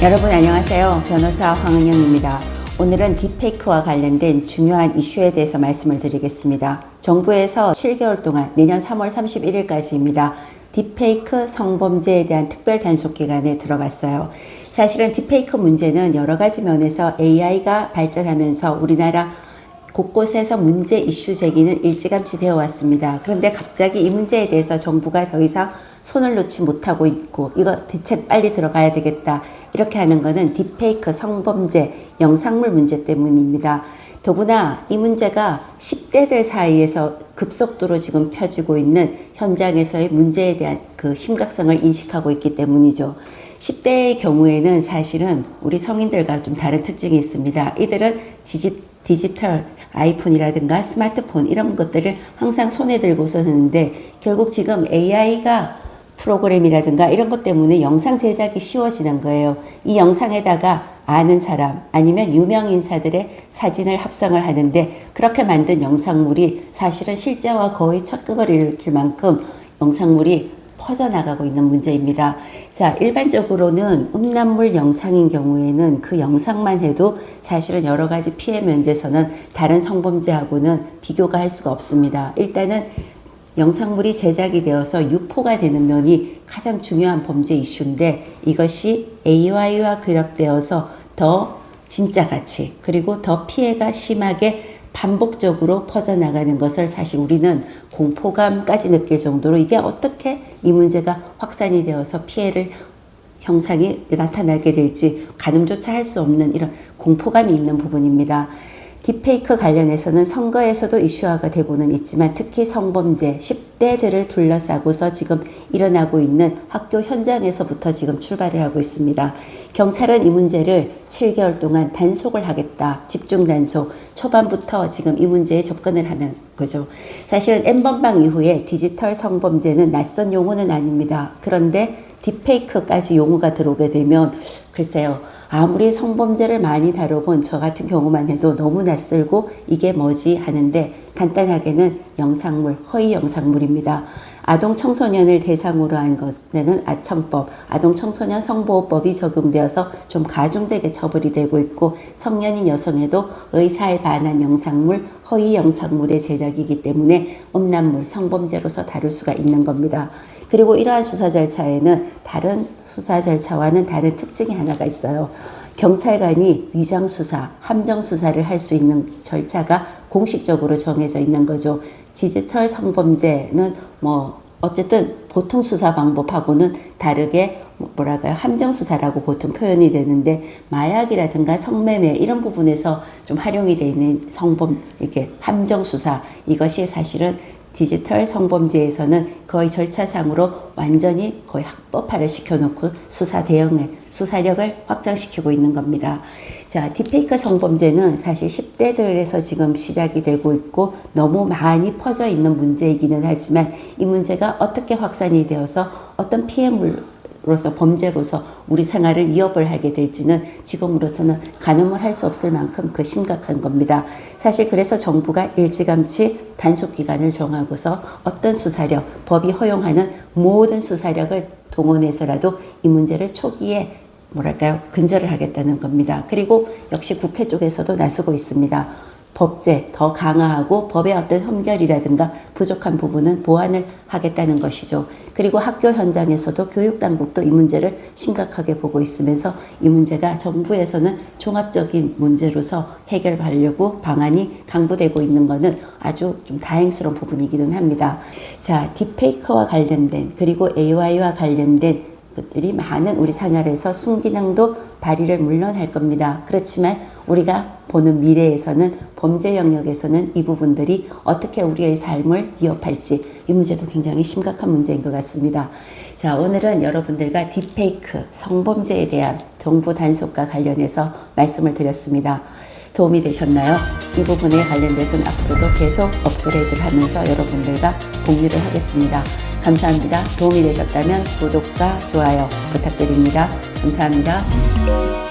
여러분 안녕하세요. 변호사 황은영입니다. 오늘은 딥페이크와 관련된 중요한 이슈에 대해서 말씀을 드리겠습니다. 정부에서 7개월 동안 내년 3월 31일까지입니다. 딥페이크 성범죄에 대한 특별 단속 기간에 들어갔어요. 사실은 딥페이크 문제는 여러 가지 면에서 AI가 발전하면서 우리나라 곳곳에서 문제 이슈 제기는 일찌감치 되어 왔습니다. 그런데 갑자기 이 문제에 대해서 정부가 더 이상 손을 놓지 못하고 있고 이거 대책 빨리 들어가야 되겠다 이렇게 하는 것은 딥페이크 성범죄 영상물 문제 때문입니다. 더구나 이 문제가 10대들 사이에서 급속도로 지금 펴지고 있는 현장에서의 문제에 대한 그 심각성을 인식하고 있기 때문이죠. 10대의 경우에는 사실은 우리 성인들과 좀 다른 특징이 있습니다. 이들은 디지털 아이폰이라든가 스마트폰 이런 것들을 항상 손에 들고서 하는데 결국 지금 AI가 프로그램이라든가 이런 것 때문에 영상 제작이 쉬워지는 거예요. 이 영상에다가 아는 사람 아니면 유명 인사들의 사진을 합성을 하는데 그렇게 만든 영상물이 사실은 실제와 거의 척도거리를 일으킬 만큼 영상물이 퍼져나가고 있는 문제입니다. 자, 일반적으로는 음란물 영상인 경우에는 그 영상만 해도 사실은 여러 가지 피해 면제서는 다른 성범죄하고는 비교가 할 수가 없습니다. 일단은 영상물이 제작이 되어서 유포가 되는 면이 가장 중요한 범죄 이슈인데 이것이 AI와 결합되어서 더 진짜같이 그리고 더 피해가 심하게 반복적으로 퍼져나가는 것을 사실 우리는 공포감까지 느낄 정도로 이게 어떻게 이 문제가 확산이 되어서 피해를 형상이 나타나게 될지 가늠조차 할 수 없는 이런 공포감이 있는 부분입니다. 딥페이크 관련해서는 선거에서도 이슈화가 되고는 있지만 특히 성범죄 10대들을 둘러싸고서 지금 일어나고 있는 학교 현장에서부터 지금 출발을 하고 있습니다. 경찰은 이 문제를 7개월 동안 단속을 하겠다. 집중 단속. 초반부터 지금 이 문제에 접근을 하는 거죠. 사실은 N번방 이후에 디지털 성범죄는 낯선 용어는 아닙니다. 그런데 딥페이크까지 용어가 들어오게 되면 글쎄요. 아무리 성범죄를 많이 다뤄본 저 같은 경우만 해도 너무 낯설고 이게 뭐지 하는데 간단하게는 영상물, 허위 영상물입니다. 아동 청소년을 대상으로 한 것에는 아청법, 아동청소년 성보호법이 적용되어서 좀 가중되게 처벌이 되고 있고 성년인 여성에도 의사에 반한 영상물, 허위 영상물의 제작이기 때문에 음란물, 성범죄로서 다룰 수가 있는 겁니다. 그리고 이러한 수사 절차에는 다른 수사 절차와는 다른 특징이 하나가 있어요. 경찰관이 위장수사, 함정수사를 할 수 있는 절차가 공식적으로 정해져 있는 거죠. 디지털 성범죄는 어쨌든 보통 수사 방법하고는 다르게 함정수사라고 보통 표현이 되는데 마약이라든가 성매매 이런 부분에서 좀 활용이 되어 있는 이렇게 함정수사 이것이 사실은 디지털 성범죄에서는 거의 절차상으로 완전히 거의 합법화를 시켜놓고 수사 대응을, 수사력을 확장시키고 있는 겁니다. 자, 딥페이크 성범죄는 사실 10대들에서 지금 시작이 되고 있고 너무 많이 퍼져 있는 문제이기는 하지만 이 문제가 어떻게 확산이 되어서 어떤 피해물로서 범죄로서 우리 생활을 위협을 하게 될지는 지금으로서는 가늠을 할 수 없을 만큼 그 심각한 겁니다. 사실 그래서 정부가 일찌감치 단속기간을 정하고서 어떤 수사력, 법이 허용하는 모든 수사력을 동원해서라도 이 문제를 초기에 근절을 하겠다는 겁니다. 그리고 역시 국회 쪽에서도 나서고 있습니다. 법제 더 강화하고 법의 어떤 흠결이라든가 부족한 부분은 보완을 하겠다는 것이죠. 그리고 학교 현장에서도 교육당국도 이 문제를 심각하게 보고 있으면서 이 문제가 정부에서는 종합적인 문제로서 해결하려고 방안이 강구되고 있는 것은 아주 좀 다행스러운 부분이기는 합니다. 자, 딥페이크와 관련된 그리고 AI와 관련된 것들이 많은 우리 생활에서 순기능도 발휘를 물론 할 겁니다. 그렇지만 우리가 보는 미래에서는 범죄 영역에서는 이 부분들이 어떻게 우리의 삶을 위협할지 이 문제도 굉장히 심각한 문제인 것 같습니다. 자, 오늘은 여러분들과 딥페이크 성범죄에 대한 정부 단속과 관련해서 말씀을 드렸습니다. 도움이 되셨나요? 이 부분에 관련돼서는 앞으로도 계속 업그레이드를 하면서 여러분들과 공유를 하겠습니다. 감사합니다. 도움이 되셨다면 구독과 좋아요 부탁드립니다. 감사합니다.